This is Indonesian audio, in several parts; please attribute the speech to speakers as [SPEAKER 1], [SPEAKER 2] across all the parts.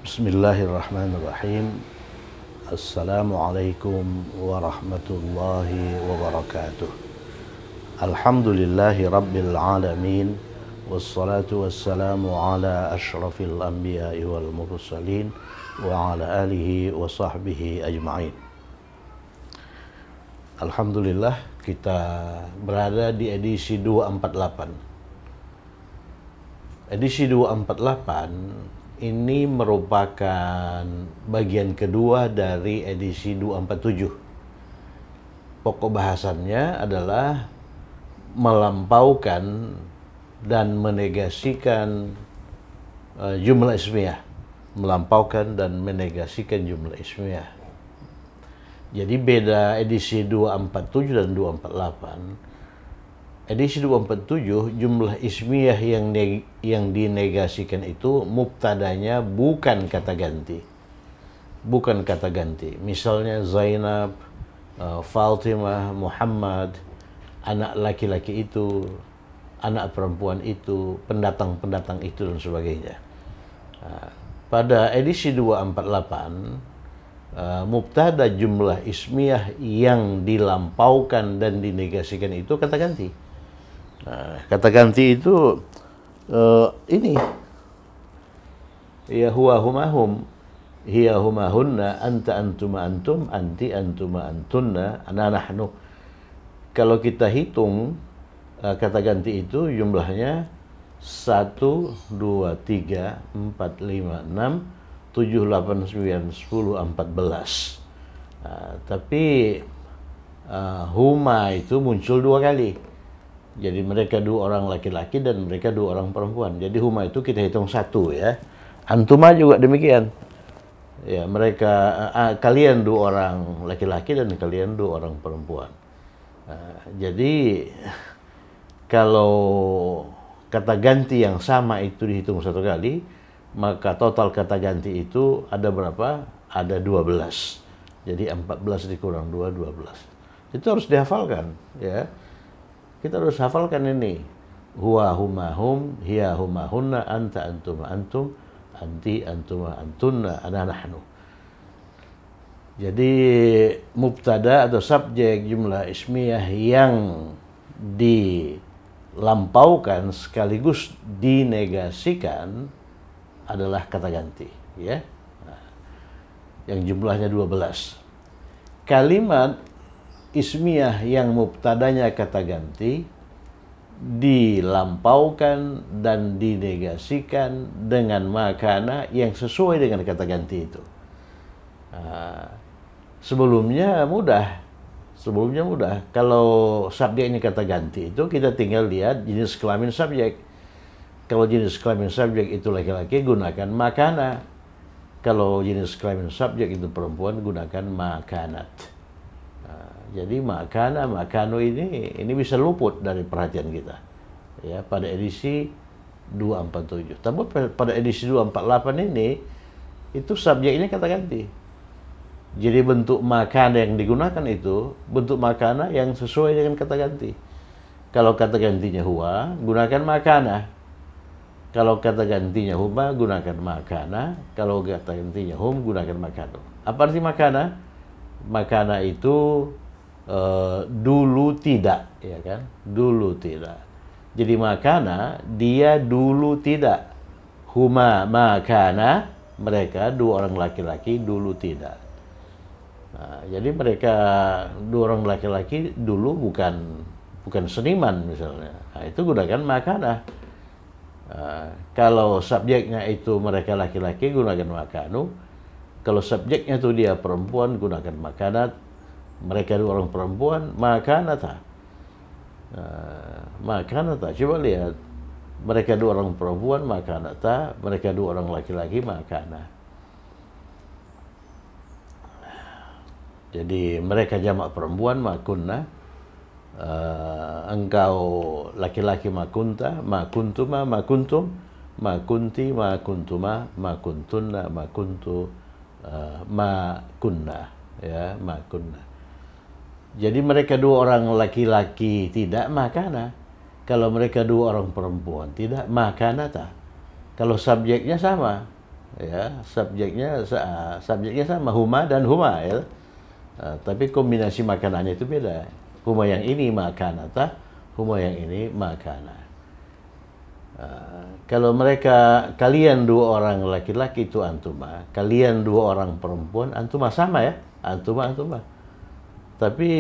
[SPEAKER 1] Bismillahirrahmanirrahim. Assalamualaikum warahmatullahi wabarakatuh. Alhamdulillahi rabbil alamin. Wassalatu wassalamu ala ashrafil anbiya'i wal mursalin wa ala alihi wa sahbihi ajma'in. Alhamdulillah, kita berada di edisi 248. Edisi 248 ini merupakan bagian kedua dari edisi 247. Pokok bahasannya adalah melampaukan dan menegasikan jumlah ismiyah. Melampaukan dan menegasikan jumlah ismiyah. Jadi beda edisi 247 dan 248. Edisi 247 jumlah ismiyah yang dinegasikan itu mubtadanya bukan kata ganti. Bukan kata ganti. Misalnya Zainab, Fatimah, Muhammad, anak laki-laki itu, anak perempuan itu, pendatang-pendatang itu dan sebagainya. Pada edisi 248 mubtada jumlah ismiyah yang dilampaukan dan dinegasikan itu kata ganti. Kata ganti itu ini ya huwa huma hum, hiya huma hunna, anta antuma antum, anti antuma antunna, ana nahnu. Kalau kita hitung kata ganti itu jumlahnya 1, 2, 3, 4, 5, 6, 7, 8, 9, 10, 14. Tapi huma itu muncul 2 kali. Jadi mereka 2 orang laki-laki dan mereka 2 orang perempuan. Jadi huma itu kita hitung 1 ya. Antuma juga demikian. Ya, mereka kalian 2 orang laki-laki dan kalian 2 orang perempuan. Jadi kalau kata ganti yang sama itu dihitung 1 kali, maka total kata ganti itu ada berapa? Ada 12. Jadi 14 dikurang 2, 12. Itu harus dihafalkan ya. Kita harus hafalkan ini. Huwa huma hum, hiya huma hunna, anta antuma antum, anti antuma antunna, ana nahnu. Jadi mubtada atau subjek jumlah ismiyah yang dilampaukan sekaligus dinegasikan adalah kata ganti ya. Yang jumlahnya 12. Kalimat ismiyah yang mubtadanya kata ganti dilampaukan dan dinegasikan dengan makana yang sesuai dengan kata ganti itu. Sebelumnya mudah. Kalau subjeknya kata ganti itu kita tinggal lihat jenis kelamin subjek. Kalau jenis kelamin subjek itu laki-laki, gunakan makana. Kalau jenis kelamin subjek itu perempuan, gunakan makanat. Jadi makano ini bisa luput dari perhatian kita ya pada edisi 247. Tapi pada edisi 248 ini itu subjeknya kata ganti. Jadi bentuk makana yang digunakan itu bentuk makana yang sesuai dengan kata ganti. Kalau kata gantinya huwa, gunakan makana. Kalau kata gantinya huma, gunakan makana. Kalau kata gantinya hum, gunakan makano. Apa arti makana? Makana itu dulu tidak, ya kan? Dulu tidak. Jadi makana dia dulu tidak. Huma makana, mereka 2 orang laki-laki dulu tidak. Jadi mereka 2 orang laki-laki dulu bukan seniman misalnya. Itu gunakan makana. Kalau subjeknya itu mereka laki-laki, gunakan makanu. Kalau subjeknya itu dia perempuan, gunakan makanat. Mereka 2 orang perempuan, makanata. Makanata, coba lihat. Mereka 2 orang perempuan, makanata. Mereka 2 orang laki-laki, makana. Jadi mereka jamak perempuan, makunna. Engkau laki-laki makunta, makuntuma, makuntum, makunti, makuntuma, makuntunna, makuntu, makunna. Ya, makunna. Jadi mereka 2 orang laki-laki tidak makana. Kalau mereka 2 orang perempuan tidak makanata. Kalau subjeknya sama, ya, subjeknya sama, huma dan huma, ya. Tapi kombinasi makanannya itu beda. Huma yang ini makanata, huma yang ini makana. Kalau mereka, kalian dua orang laki-laki itu antuma, kalian dua orang perempuan antuma, sama ya, antuma. Tapi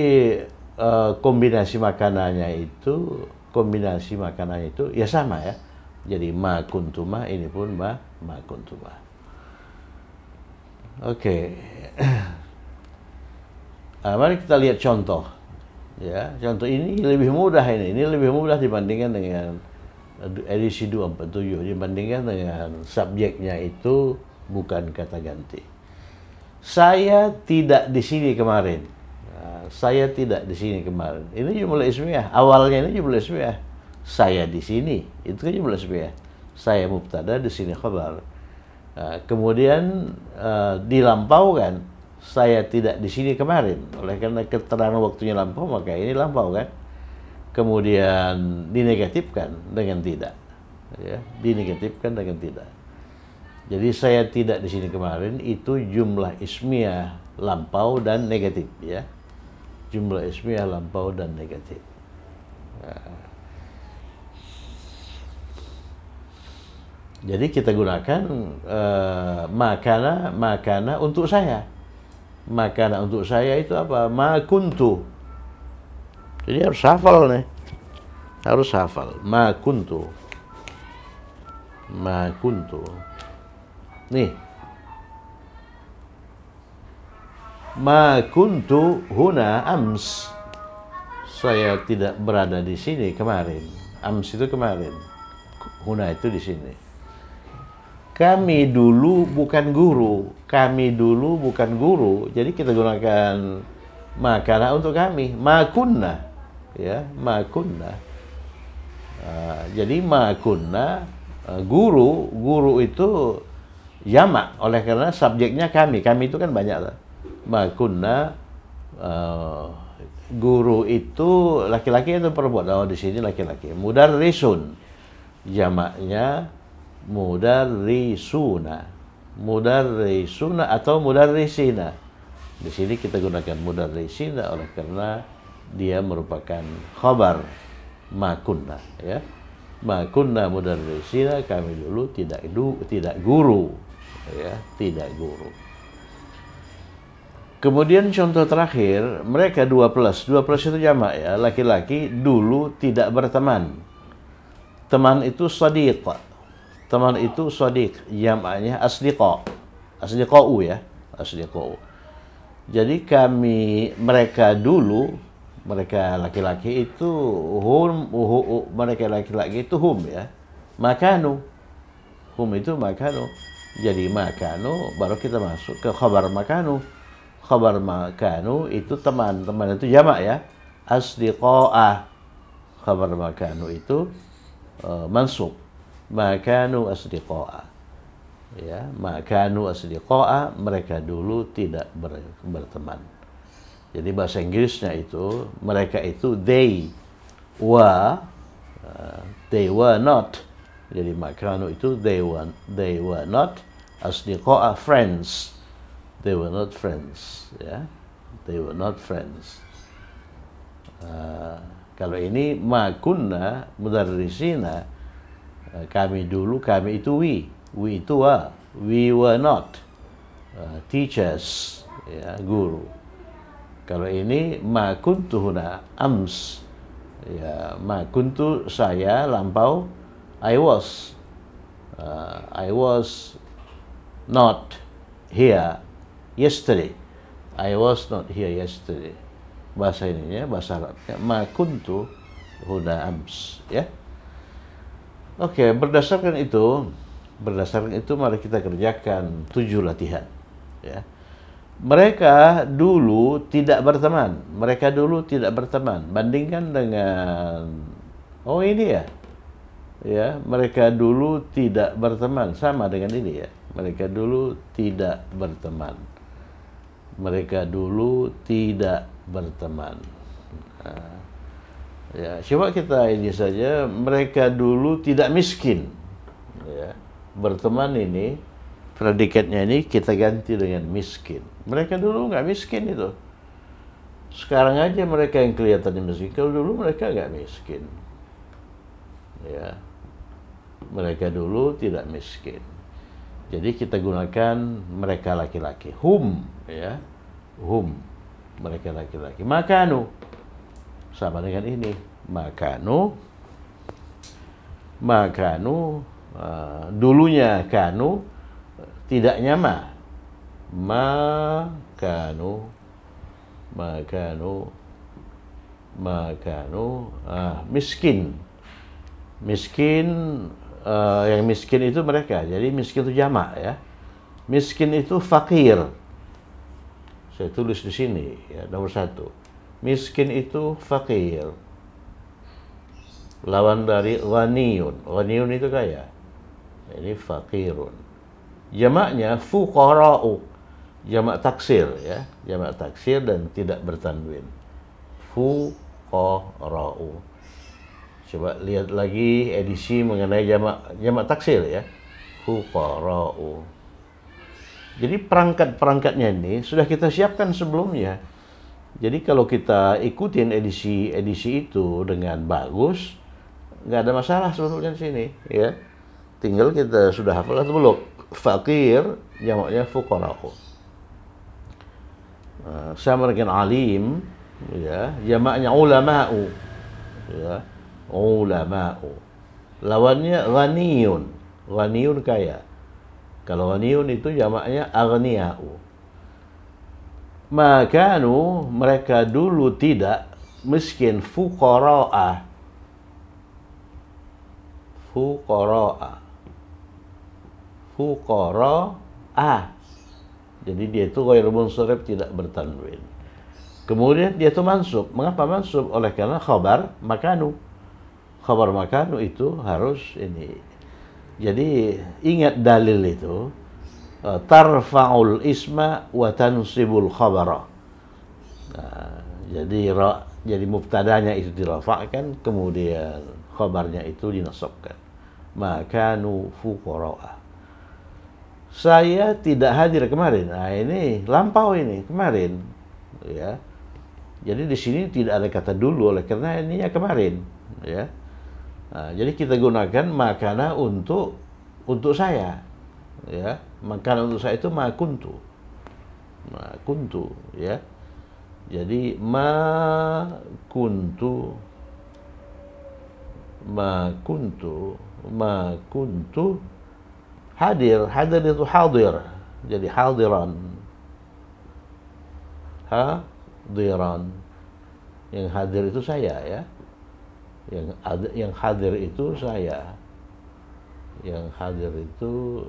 [SPEAKER 1] kombinasi makanannya itu ya sama ya. Jadi ma kuntuma, ini pun ma kuntuma. Oke. Mari kita lihat contoh. Ya, contoh ini lebih mudah ini lebih mudah dibandingkan dengan edisi 247, dibandingkan dengan subjeknya itu bukan kata ganti. Saya tidak di sini kemarin. Saya tidak di sini kemarin. Ini jumlah ismiyah. Awalnya ini jumlah ismiyah. Saya di sini. Itu kan jumlah ismiyah. Saya mubtada, di sini khabar. Kemudian dilampaukan. Saya tidak di sini kemarin. Oleh karena keterangan waktunya lampau, maka ini lampau kan. Kemudian dinegatifkan dengan tidak. Ya, dinegatifkan dengan tidak. Jadi saya tidak di sini kemarin itu jumlah ismiyah lampau dan negatif, ya. Jumlah ismiyah lampau dan negatif. Jadi kita gunakan makana untuk saya. Makana untuk saya itu apa? Ma kuntu. Jadi harus hafal nih. Harus hafal. Ma kuntu. Ma kuntu. Nih. Ma kuntu huna ams. Saya tidak berada di sini kemarin. Ams itu kemarin. Huna itu di sini. Kami dulu bukan guru. Kami dulu bukan guru. Jadi kita gunakan makana untuk kami. Ma kunna. Ya, ma kunna. Jadi ma kunna, guru itu jamak. Oleh karena subjeknya kami. Kami itu kan banyak lah. Ma kunna, guru itu laki-laki atau perempuan? Oh, di sini laki-laki. Mudarrisun, jamaknya mudarrisuna. Mudarrisuna atau mudarrisina. Di sini kita gunakan mudarrisina oleh karena dia merupakan khabar ma kunna, ya. Ma kunna mudarrisina, kami dulu tidak guru, ya, tidak guru. Kemudian contoh terakhir, mereka 2+ itu jamak ya, laki-laki dulu tidak berteman. Teman itu shadiq. Teman itu shadiq, jamaknya asdiqa. Asdiqa'u ya, asdiqa'u. Jadi mereka dulu, mereka laki-laki itu mereka laki-laki itu hum ya. Makanu. Hum itu makanu. Jadi makanu baru kita masuk ke khabar makanu. Khabar makanu itu teman itu jamak ya. Asdiqa'ah. Khabar makanu itu mansub. Makanu asdiqa'ah. Ya, makanu asdiqa'ah, mereka dulu tidak berteman. Jadi bahasa Inggrisnya itu mereka itu they were not. Jadi makanu itu they were not asdiqa'ah, friends. They were not friends, ya. They were not friends. Kalau ini ma kunna mudarrisina, kami dulu, kami itu we itu we were not teachers, ya, guru. Kalau ini ma kuntu huna ams, ya, ma kuntu saya lampau, I was not here yesterday. I was not here yesterday. Bahasa ininya, bahasa Arabnya ma kuntu huna ams, ya. Oke, berdasarkan itu mari kita kerjakan 7 latihan, ya. Mereka dulu tidak berteman. Mereka dulu tidak berteman. Bandingkan dengan ini ya. Ya, mereka dulu tidak berteman, sama dengan ini ya. Mereka dulu tidak berteman. Mereka dulu tidak berteman. Ya, coba kita ini saja, mereka dulu tidak miskin. Ya, berteman ini Predikatnya ini kita ganti dengan miskin. Mereka dulu nggak miskin itu. Sekarang aja mereka yang kelihatannya miskin. Kalau dulu mereka nggak miskin. Ya, mereka dulu tidak miskin. Jadi kita gunakan mereka laki-laki. Hum, ya, hum, mereka laki-laki. Makanu, sama dengan ini. Makanu, dulunya kanu, tidaknya makanu, miskin. Yang miskin itu mereka. Jadi miskin itu jamak, ya. Miskin itu fakir. Saya tulis di sini, ya, nomor 1. Miskin itu fakir. Lawan dari ghaniyun. Ghaniyun itu kaya. Ini fakirun. Jamaknya fuqara'u. Jamak taksir, ya. Jamak taksir dan tidak bertanwin. Fuqara'u. Coba lihat lagi edisi mengenai jamak taksir, ya. Fuqara'u. Jadi perangkat-perangkatnya ini sudah kita siapkan sebelumnya. Jadi kalau kita ikutin edisi itu dengan bagus, nggak ada masalah sebetulnya di sini, ya. Tinggal kita sudah hafal atau belum. Fakir jamaknya fuqara'u. Sama dengan alim, ya, jamaknya ulama'u, ya, ulama'u. Lawannya ghaniyun. Ghaniyun kaya. Kalau ghaniyun itu jamaknya aghniya'u. Makanu, mereka dulu tidak miskin. Fuqara'a. Jadi dia itu ghairu munsharif, tidak bertanwin. Kemudian dia itu mansub. Mengapa mansub? Oleh karena khabar makanu. Khabar makanu itu harus ini. Jadi ingat dalil itu, tarfa'ul isma wa tansibul khabara. Nah, jadi mubtadanya itu dirafa'kan, kemudian khabarnya itu dinasabkan. Makanu fuqara'a. Saya tidak hadir kemarin. Nah, ini lampau, ini kemarin, ya. Jadi di sini tidak ada kata dulu, oleh karena ini ya kemarin, ya. Nah, jadi kita gunakan makana untuk saya, ya. Makana untuk saya itu makuntu, ya. Jadi makuntu hadir itu hadir. Jadi hadiran. Yang hadir itu saya, ya. Yang hadir itu saya. Yang hadir itu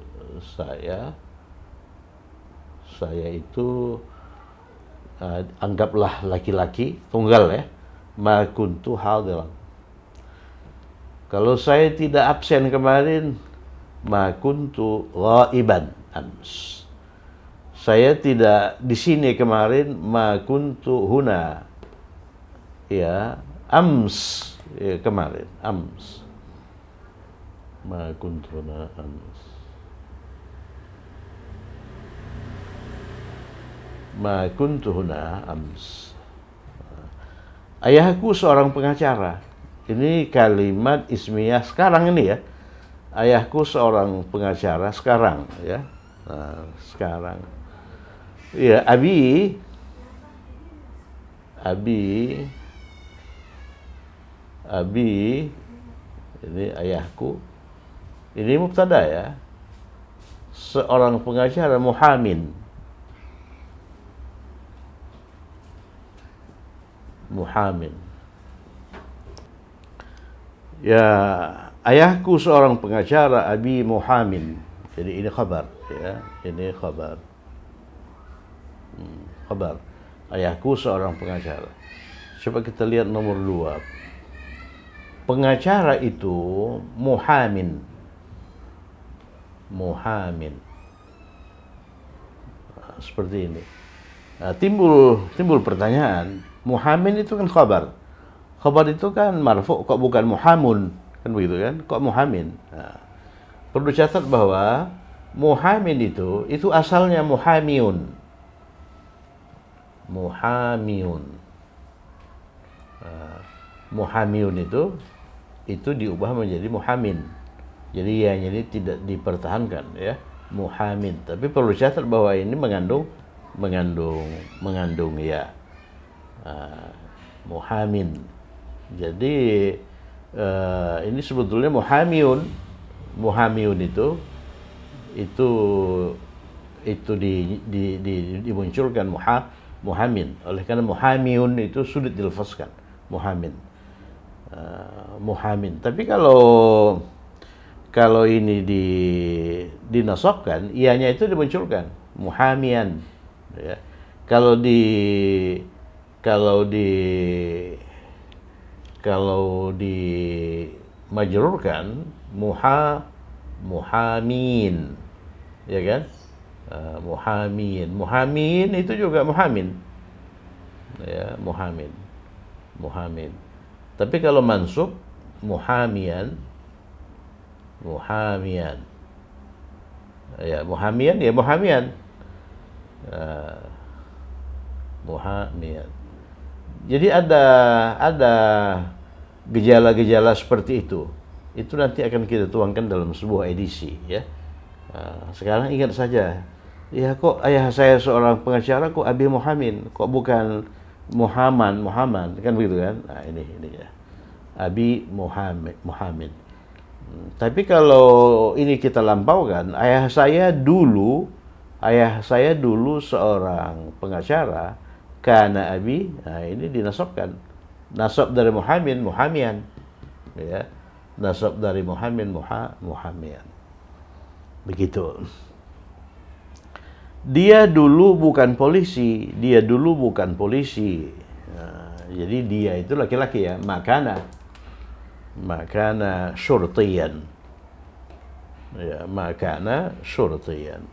[SPEAKER 1] saya. Saya itu anggaplah laki-laki tunggal, ya. Ma kuntu hadiran. Kalau saya tidak absen kemarin, ma kuntu ghaiban ams. Saya tidak di sini kemarin, ma kuntu huna. Ya, ams, ya, kemarin, ams. Ma kuntu huna ams. Ma kuntu huna ams. Ayahku seorang pengacara. Ini kalimat ismiyah sekarang ini, ya. Ayahku seorang pengacara sekarang, ya. Nah, sekarang. Ya, abi ini ayahku. Ini mubtada, ya. Seorang pengacara muhamin. Ya, ayahku seorang pengacara, abi muhamin. Jadi ini khabar, ya. Ini khabar. Khabar. Ayahku seorang pengacara. Coba kita lihat nomor 2. Pengacara itu muhamin. Nah, seperti ini. Nah, timbul pertanyaan, muhamin itu kan khabar. Khabar itu kan marfu', kok bukan muhamun? Kan begitu, kan? Kok muhamin? Nah, perlu catat bahwa Muhamin itu asalnya muhamiun. Muhamiun. Muhamiun itu diubah menjadi muhamin. Jadi ya ini tidak dipertahankan ya, muhamin. Tapi perlu dicatat bahwa ini mengandung ya, muhamin. Jadi ini sebetulnya muhamiun. Muhamiun itu dimunculkan muhamin. Oleh karena muhamiun itu sulit dilafazkan, muhamin. Muhamin. Tapi kalau ini dinasabkan, ianya itu dimunculkan muhamian. Ya. Kalau majrurkan muhamin, ya kan? Muhamin itu juga muhamin, ya, muhamin. Tapi kalau mansub muhamian, ya muhamian. Muhamian. Jadi ada gejala-gejala seperti itu. Itu nanti akan kita tuangkan dalam sebuah edisi, ya. Sekarang ingat saja, ya kok ayah saya seorang pengacara, kok Abi Muhammad, kok bukan Muhammad, kan begitu kan? Nah, ini ya. Abi Muhammad. Tapi kalau ini kita lampaukan, ayah saya dulu seorang pengacara, kana Abi, nah ini dinasabkan. Nasab dari muhamian. Ya. Nasab dari muhamian. Begitu. Dia dulu bukan polisi. Jadi dia itu laki-laki ya, makana syurtiyan. Ya, makana syurtiyan.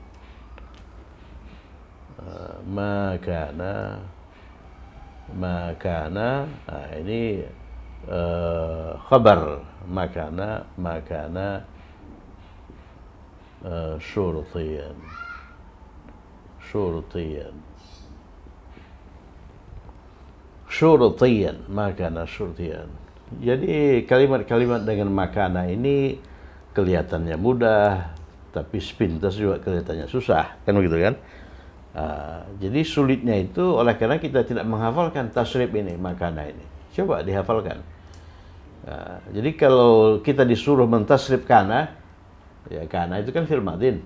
[SPEAKER 1] Makana ini khabar makana syurtiyan. Makana syurtiyan. Jadi kalimat-kalimat dengan makana ini kelihatannya mudah, tapi sepintas juga kelihatannya susah, kan begitu kan? Jadi sulitnya itu oleh karena kita tidak menghafalkan tasrif ini, makana ini. Coba dihafalkan. Jadi kalau kita disuruh mentasrif kana, ya kana itu kan fi'il madin.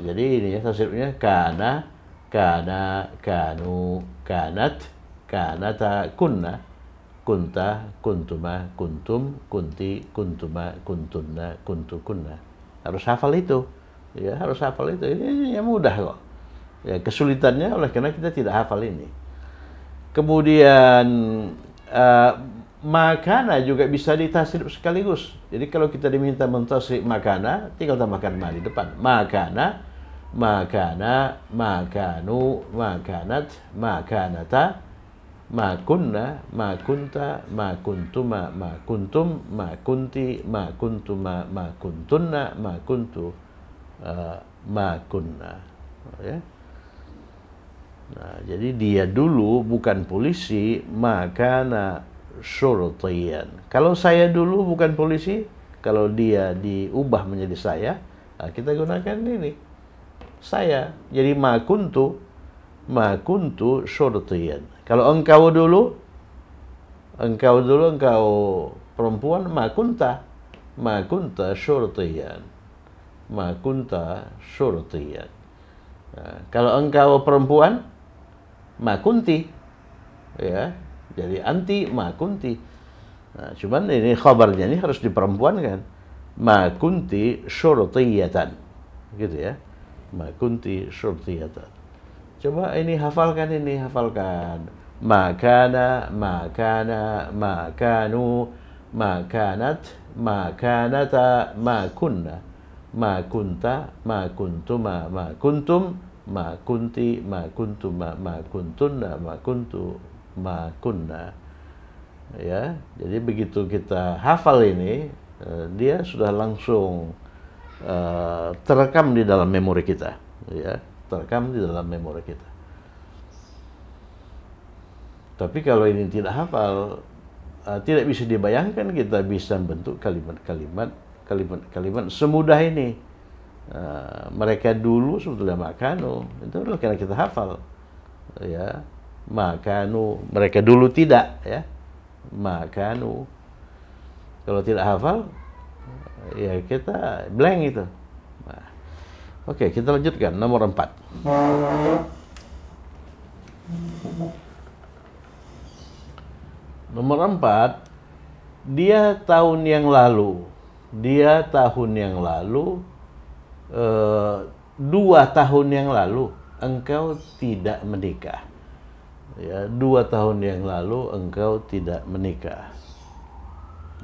[SPEAKER 1] Jadi ini ya tasrifnya kana, kanu, kanat, kanata, kunna, kunta, kuntuma, kuntum, kunti, kuntuma, kuntunna, kuntukunna. Harus hafal itu. Ya, harus hafal itu. Ini ya mudah kok. Ya, kesulitannya oleh karena kita tidak hafal ini. Kemudian makana juga bisa ditasrif sekaligus. Jadi kalau kita diminta mentasrif makana, tinggal tambahkan ma di depan. Makana, makanu, makanat, makanata, makunna, makunta, makuntuma, makuntum, makunti, makuntuma, makuntunna, makuntu, makunna. Ya. Nah, jadi dia dulu bukan polisi, makana syurtiyan. Kalau saya dulu bukan polisi, kalau dia diubah menjadi saya, nah kita gunakan ini. Saya. Jadi makuntu syurtiyan. Kalau engkau perempuan, makunta syurtiyan. Makunta syurtiyan. Nah, kalau engkau perempuan, makunti, ya, jadi anti makunti. Nah, cuman ini khabarnya ini harus diperempuankan, makunti syurtiyatan, gitu ya, makunti syurtiyatan. Coba ini hafalkan, makana, makanu, makanat, makanata, makunna, makunta, makuntuma, makuntum, makunti, makuntuma, makuntunna, makuntu, makunna. Ya, jadi begitu kita hafal ini, dia sudah langsung terekam di dalam memori kita, ya, terekam di dalam memori kita. Tapi kalau ini tidak hafal, tidak bisa dibayangkan kita bisa bentuk kalimat-kalimat semudah ini. Mereka dulu sebetulnya makanu, itu adalah karena kita hafal, ya. Makanu, mereka dulu tidak, ya. Makanu. Kalau tidak hafal, ya kita blank itu. Nah, oke, kita lanjutkan nomor 4. Nomor 4, dia tahun yang lalu, 2 tahun yang lalu engkau tidak menikah. Ya, 2 tahun yang lalu engkau tidak menikah.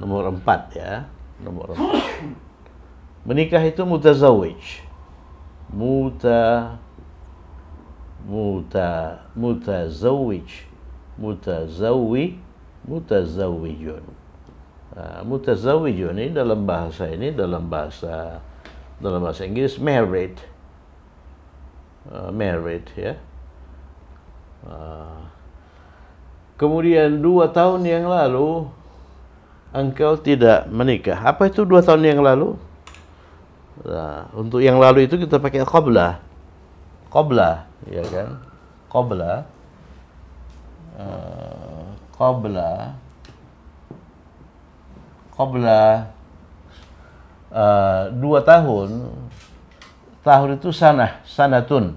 [SPEAKER 1] Nomor 4, ya. Nomor 4. Menikah itu mutazawij. Mutazawij. Mutazawijun. Mutazawijun ini dalam bahasa Inggris married. Married, ya. Kemudian 2 tahun yang lalu engkau tidak menikah. Apa itu 2 tahun yang lalu? Nah, untuk yang lalu itu kita pakai qabla, ya kan? Qabla 2 tahun. Tahun itu sanatun.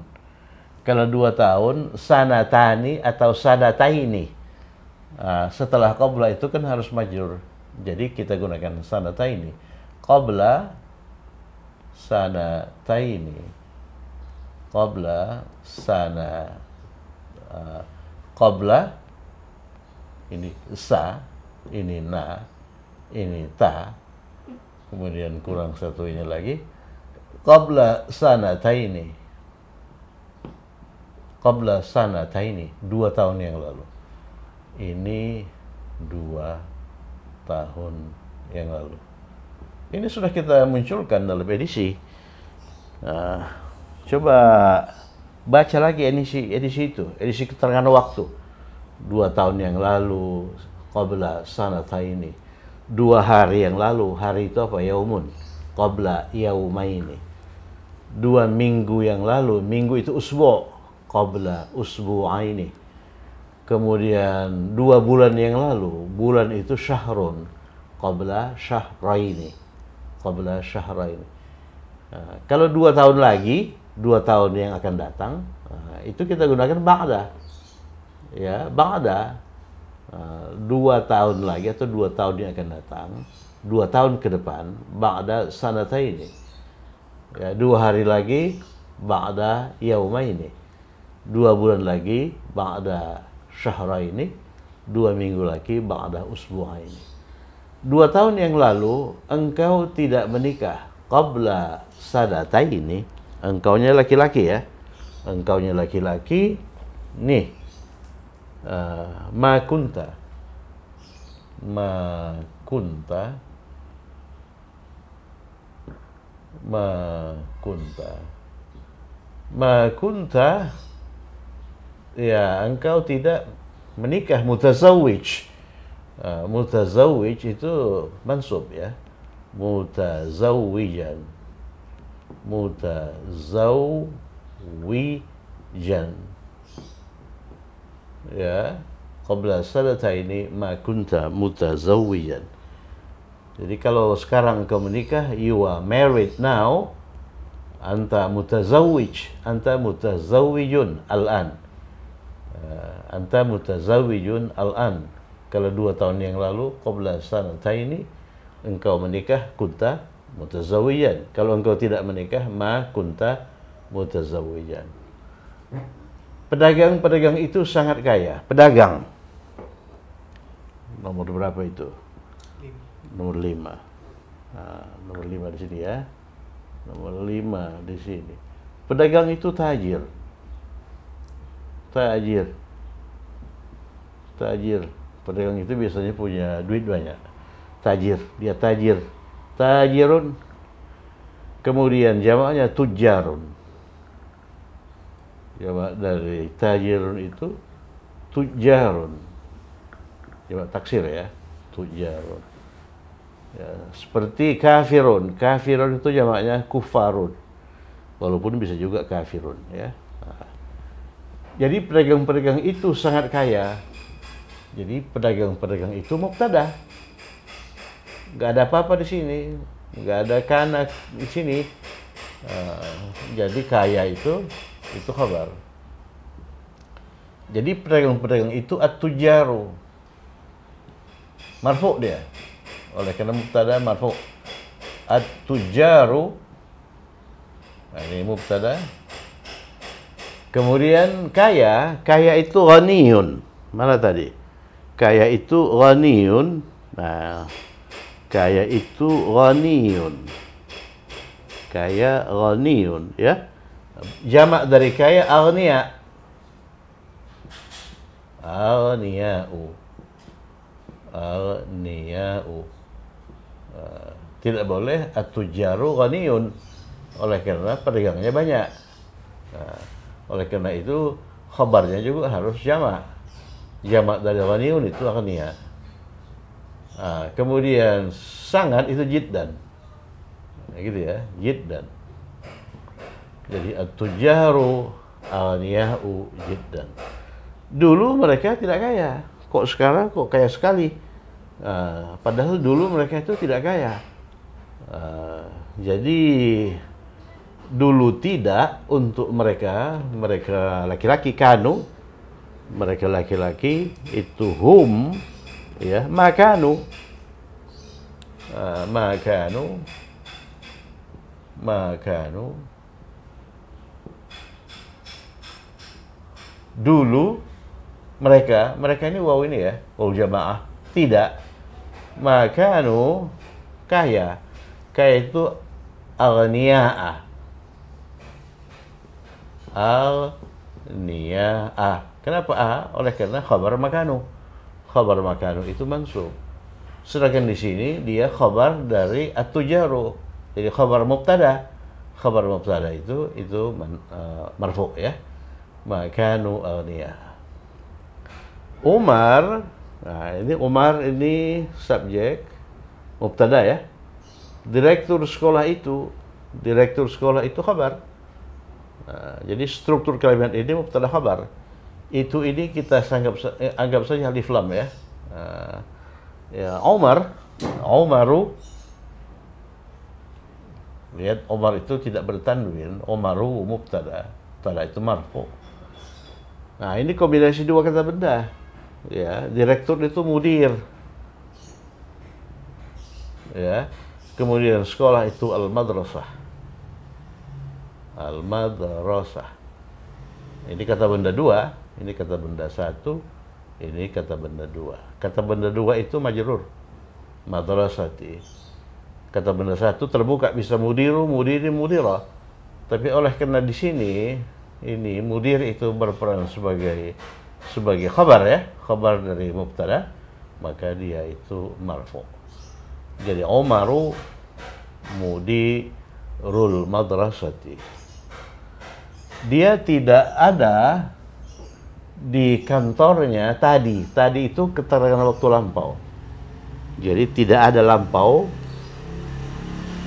[SPEAKER 1] Kalau 2 tahun, sanatani atau sanataini. Setelah qabla itu kan harus majrur. Jadi kita gunakan sanataini. Qabla sanataini. Qabla qabla ini sa, ini na, ini ta. Kemudian kurang satu ini lagi. Qabla sanataini. Qabla sanataini, 2 tahun yang lalu. Ini 2 tahun yang lalu. Ini sudah kita munculkan dalam edisi. Coba baca lagi edisi itu, edisi keterangan waktu. 2 tahun yang lalu, qabla sanataini. 2 hari yang lalu, hari itu apa? Yaumun. Qabla yaumaini. 2 minggu yang lalu, minggu itu usbu'. Qabla usbu'aini. Kemudian 2 bulan yang lalu, bulan itu syahrun. Qabla syahraini. Qabla syahraini. Kalau 2 tahun lagi, 2 tahun yang akan datang, itu kita gunakan ba'da. Ya, ba'da. 2 tahun lagi atau 2 tahun yang akan datang, 2 tahun ke depan, ba'da sanataini. Ya, 2 hari lagi, ba'da yaumaini. 2 bulan lagi, ba'da syahraini. 2 minggu lagi, ba'da usbu'aini. 2 tahun yang lalu, engkau tidak menikah. Qabla sadataini. Engkaunya laki-laki, ya. Engkaunya laki-laki. Nih. Ma kunta. Ma kunta. Ma kunta. Ma kunta. Ya, engkau tidak menikah. Mutazawij. Mutazawij itu mansub, ya. Mutazawijan. Mutazawijan. Ya, qabla sanataini ma kunta mutazawijan. Jadi kalau sekarang engkau menikah, you are married now. Anta mutazawij. Anta mutazawijun al-an. Anta mutazawijun al-an. Kalau 2 tahun yang lalu, qabla sanataini, engkau menikah, kunta mutazawijan. Kalau engkau tidak menikah, ma kunta mutazawijan. Pedagang-pedagang itu sangat kaya. Pedagang. Nomor berapa itu? 5. Nomor 5. Nomor 5 di sini, ya. Nomor 5 di sini. Pedagang itu tajir. Tajir. Pedagang itu biasanya punya duit banyak. Tajir, dia tajir. Tajirun. Kemudian jamaknya tujarun. Jamak dari tajirun itu tujarun. Jamak taksir ya, tujarun. Ya, seperti kafirun. Kafirun itu jamaknya kufarun. Walaupun bisa juga kafirun ya. Nah, jadi pedagang-pedagang itu sangat kaya. Jadi pedagang-pedagang itu mubtada. Nggak ada apa-apa di sini, nggak ada kana di sini. Jadi kaya itu khabar. Jadi pedagang-pedagang itu at-tujaru. Marfu dia. Oleh karena mubtada marfu. At-tujaru. Nah, ini mubtada. Kemudian kaya itu ghaniyun. Mana tadi? Kaya itu ghaniyun. Nah, kaya itu ghaniyun. Kaya ghaniyun ya. Jamak dari kaya aghniya. Aghniya'u. Aghniya'u. Tidak boleh at-tujaru ghaniyun. Oleh karena pedagangnya banyak. Nah, oleh karena itu khabarnya juga harus jamak. Jamak dari ghaniyun itu aghniya. Nah, kemudian sangat itu jiddan. Nah, gitu ya, jiddan. Jadi at-tujaru aghniya'u jiddan. Dulu mereka tidak kaya. Kok sekarang kok kaya sekali? Padahal dulu mereka itu tidak kaya. Jadi dulu tidak untuk mereka laki-laki kanu, mereka laki-laki itu hum ya makanu dulu mereka ini waw ini ya, waw jamaah tidak makanu kaya itu aghniya'ah. Kenapa a? Oleh karena khabar makanu. Khabar makanu itu mansub. Sedangkan di sini dia khabar dari at-tujaru. Jadi khabar mubtada. Khabar mubtada itu marfu ya. Makanu aghniya. Umar, nah ini Umar ini subjek mubtada ya. Direktur sekolah itu khabar. Nah, jadi struktur kalimat ini mubtada khabar. Ini kita anggap saja alif lam ya. Ya Umaru. Lihat Umar itu tidak bertanwin. Umaru mubtada. Mubtada itu marfu. Nah, ini kombinasi dua kata benda. Ya, direktur itu mudir. Ya. Kemudian sekolah itu al-madrasah. Al-madrasah. Ini kata benda dua, ini kata benda satu, ini kata benda dua. Kata benda dua itu majrur. Madrasati. Kata benda satu terbuka bisa mudiru, mudiri, mudira. Tapi oleh karena di sini ini mudir itu berperan sebagai khabar ya, khabar dari mubtada, maka dia itu marfu. Jadi Umaru mudirul madrasati. Dia tidak ada di kantornya tadi. Tadi itu keterangan waktu lampau. Jadi tidak ada lampau.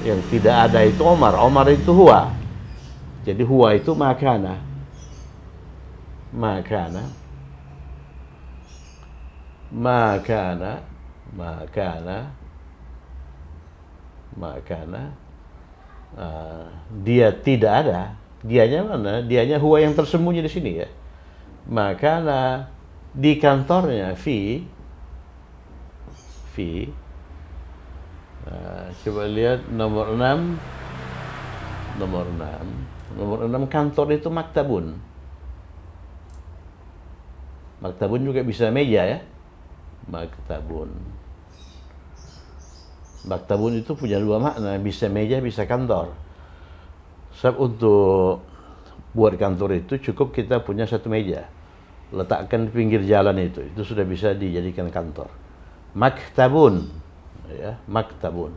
[SPEAKER 1] Yang tidak ada itu Umar. Umar itu huwa. Jadi huwa itu makana. Dia tidak ada. Dianya mana? Dianya huwa yang tersembunyi di sini ya. Makana di kantornya fi. Coba lihat nomor 6. Nomor 6 kantor itu maktabun. Maktabun juga bisa meja ya. Maktabun itu punya dua makna, bisa meja, bisa kantor. Sebab untuk buat kantor itu cukup kita punya satu meja. Letakkan di pinggir jalan itu sudah bisa dijadikan kantor. Maktabun, ya, maktabun.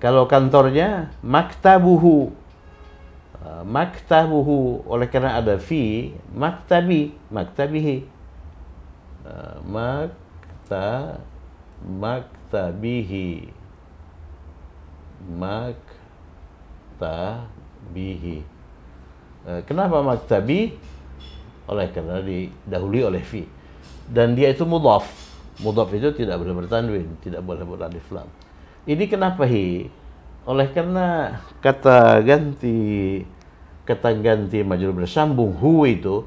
[SPEAKER 1] Kalau kantornya maktabuhu. Maktabuhu, oleh karena ada fi, maktabihi. Maktabihi. Kenapa maktabi? Oleh karena didahului oleh fi. Dan dia itu mudhaf. Mudhaf itu tidak boleh bertanwin, tidak boleh beralif lam. Ini kenapa hi? Oleh karena kata ganti majrur bersambung hu itu,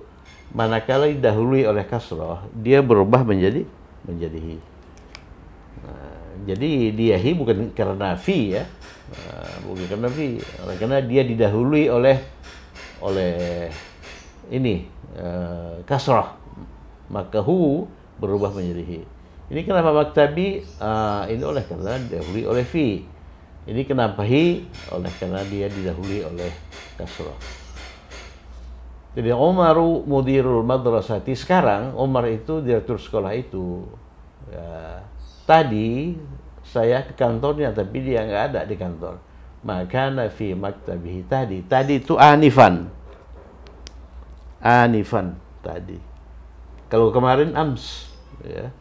[SPEAKER 1] manakala didahului oleh kasrah, dia berubah menjadi hi. Jadi dia hi bukan karena fi ya. Bukan karena fi, oleh karena dia didahului oleh ini kasrah, maka hu berubah menjadi hi. Ini kenapa maktabi? Ini oleh karena didahului oleh fi. Ini kenapa hi? Oleh karena dia didahului oleh kasrah. Jadi Umaru mudirul madrasati. Sekarang Umar itu direktur sekolah itu. Ya. Tadi saya ke kantornya, tapi dia nggak ada di kantor. Makana fi maktabihi tadi. Tadi itu anifan tadi. Kalau kemarin ams, ya.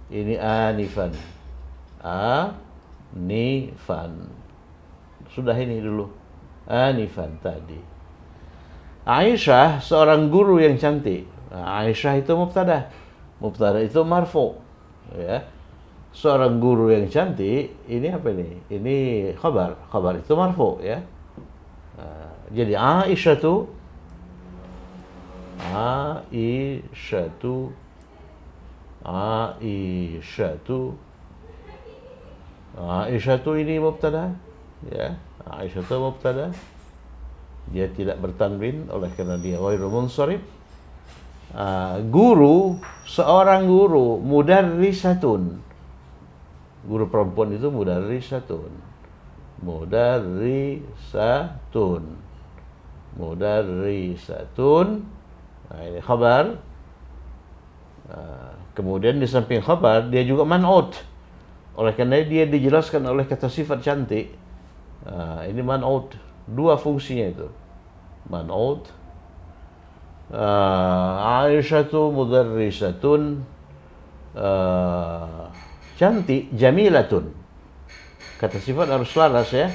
[SPEAKER 1] Ini anifan. Sudah ini dulu. Anifan tadi. Aisyah seorang guru yang cantik. Aisyah itu mubtada. Mubtada itu marfu. Ya. Seorang guru yang cantik, ini apa ini? Ini khabar. Khabar itu marfu ya. Jadi Aisyatu ini mubtada ya. Aisyatu mubtada. Dia tidak bertanwin oleh karena dia ghairu munsharif. Guru, seorang guru, mudarrisatun. Guru perempuan itu mudarrisatun. Nah, ini khabar. Kemudian di samping khabar dia juga man'ut. Oleh karena dia dijelaskan oleh kata sifat cantik. Ini man'ut, dua fungsinya itu. Man'ut. Aisyatu mudarrisatun. Cantik, jamilatun. Kata sifat harus selaras ya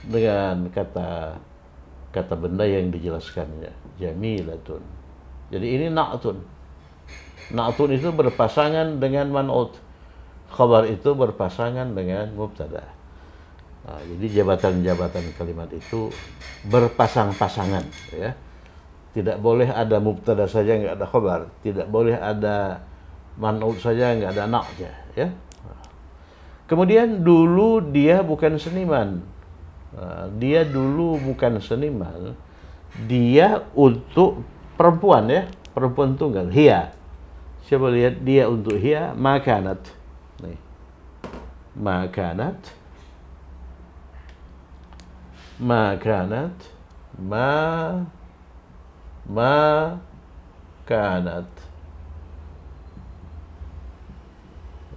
[SPEAKER 1] dengan kata benda yang dijelaskannya. Jamilatun. Jadi ini na'tun. Na'tun itu berpasangan dengan man'ut. Khabar itu berpasangan dengan mubtada. Jadi jabatan-jabatan kalimat itu berpasang-pasangan ya. Tidak boleh ada mubtada saja nggak ada khabar. Tidak boleh ada man'ut saja nggak ada na'tnya ya. Kemudian dulu dia bukan seniman. Dia dulu bukan seniman. Dia untuk perempuan ya, perempuan tunggal. Hiya. Coba lihat dia untuk hiya makanat. Nih. Makanat.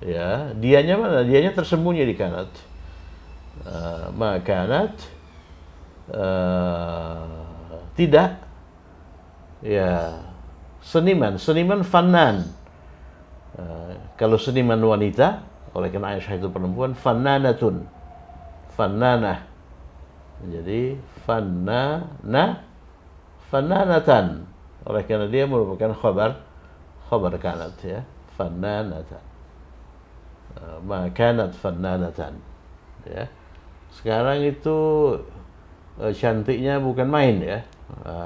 [SPEAKER 1] Ya, dianya mana? Dianya tersembunyi di kanat. Makanat tidak. Ya, seniman fannan. Kalau seniman wanita, oleh karena Aisyah itu perempuan, fannanatun. Fannanah. Jadi fannanatan. Oleh karena dia merupakan khabar kanat ya. Fannanatan. Makanat fannanatan ya. Sekarang itu cantiknya bukan main ya.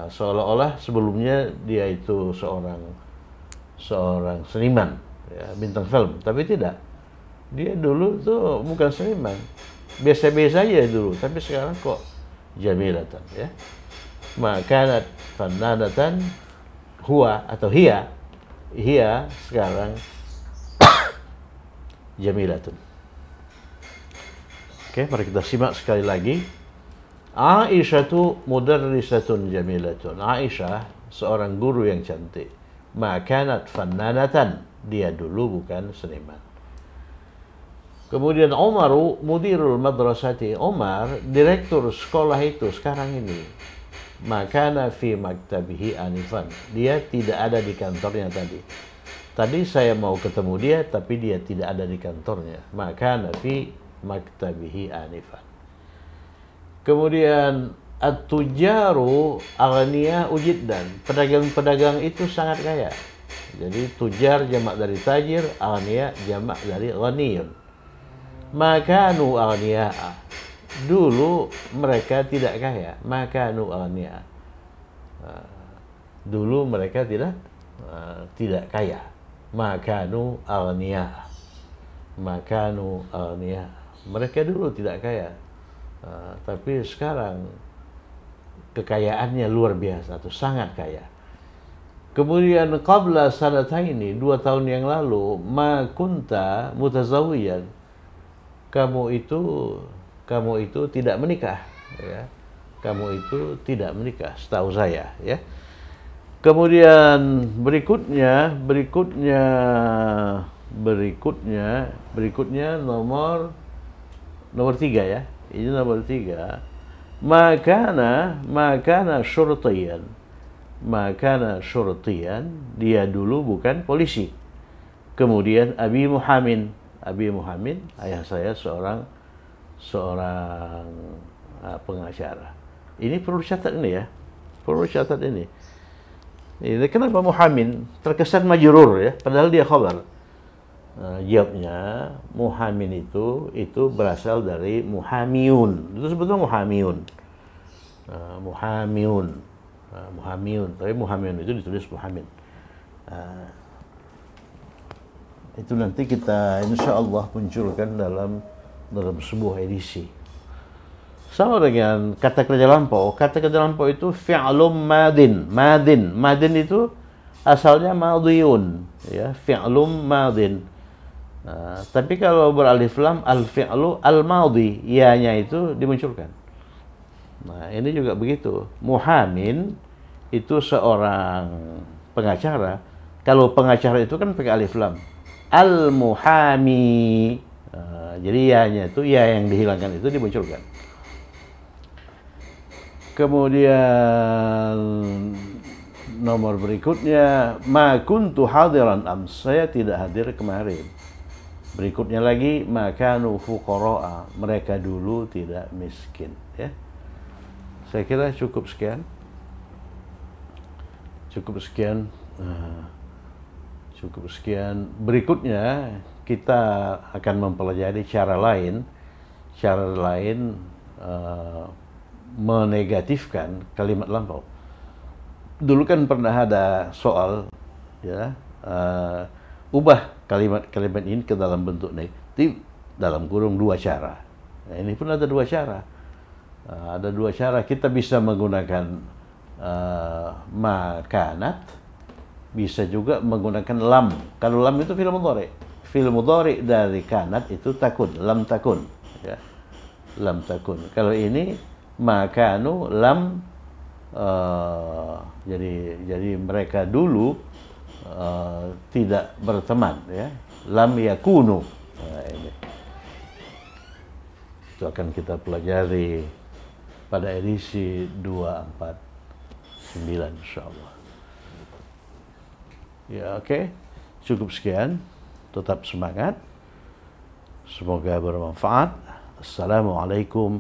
[SPEAKER 1] Seolah-olah sebelumnya dia itu seorang seniman ya, bintang film, tapi tidak. Dia dulu tuh bukan seniman, biasa-biasa aja dulu, tapi sekarang kok jamilatan ya. Makanat fannanatan huwa atau hiya sekarang jamilatun. Oke, mari kita simak sekali lagi. Aisyatu mudarrisatun jamilatun. Aisyah seorang guru yang cantik. Ma kanat fannanatan. Dia dulu bukan seniman. Kemudian Umaru mudirul madrasati, Umar direktur sekolah itu sekarang ini. Makana fi maktabihi anifan, dia tidak ada di kantornya tadi. Tadi saya mau ketemu dia tapi dia tidak ada di kantornya. Makana fi maktabihi anifan. Kemudian at-tujaru aghniya ujiddan, pedagang-pedagang itu sangat kaya. Jadi tujar jamak dari tajir, aghniya jamak dari ghaniyun. Makanu aghniya, dulu mereka tidak kaya. Makanu aghniya, dulu mereka tidak kaya. Makanu aghniya, makanu aghniya, mereka dulu tidak kaya. Tapi sekarang kekayaannya luar biasa, tuh sangat kaya. Kemudian qabla sanataini, 2 tahun yang lalu, ma kunta mutazawiyan, kamu itu tidak menikah, ya. Kamu itu tidak menikah, setahu saya, ya. Kemudian berikutnya nomor 3, ya. Ini nomor 3. Makana syurtiyan, dia dulu bukan polisi. Kemudian Abi Muhammad, ayah saya seorang pengacara. Ini perlu catat ini, ya. Perlu catat ini. Ini kenapa Muhammad terkesan majrur, ya, padahal dia khabar. Jawabnya Muhammad itu berasal dari muhamiyun. Itu sebetulnya muhamiyun. Muhamiyun, tapi muhamiyun itu ditulis Muhammad. Itu nanti kita insya Allah munculkan dalam sebuah edisi. Sama dengan kata kerja lampau. Kata kerja lampau itu fi'lum madin. Madin itu asalnya madiyun, ya, fi'lum madin. Tapi kalau beralif lam, al-fi'lu al-madhi, ya-nya itu dimunculkan. Nah, ini juga begitu. Muhamin itu seorang pengacara. Kalau pengacara itu kan pakai alif lam. Al-muhami. Jadi ya-nya itu, ya yang dihilangkan itu dimunculkan. Kemudian nomor berikutnya, ma kuntu hadiran ams, saya tidak hadir kemarin. Berikutnya lagi, makanu fuqara'a, mereka dulu tidak miskin, ya. Saya kira cukup sekian. Berikutnya kita akan mempelajari cara lain menegatifkan kalimat lampau. Dulu kan pernah ada soal, ya, ubah kalimat ini ke dalam bentuk negatif dalam kurung 2 cara. Nah, ini pun ada 2 cara. Ada 2 cara kita bisa menggunakan makanat, bisa juga menggunakan lam. Kalau lam itu fi'il mudhari. Fi'il mudhari dari kanat itu takun, lam takun, ya. Lam takun. Kalau ini makanu lam, jadi mereka dulu tidak berteman, ya. Lam yakunu. Nah, ini. Itu akan kita pelajari pada edisi 249 insyaallah. Ya, oke. Cukup sekian. Tetap semangat. Semoga bermanfaat. Assalamualaikum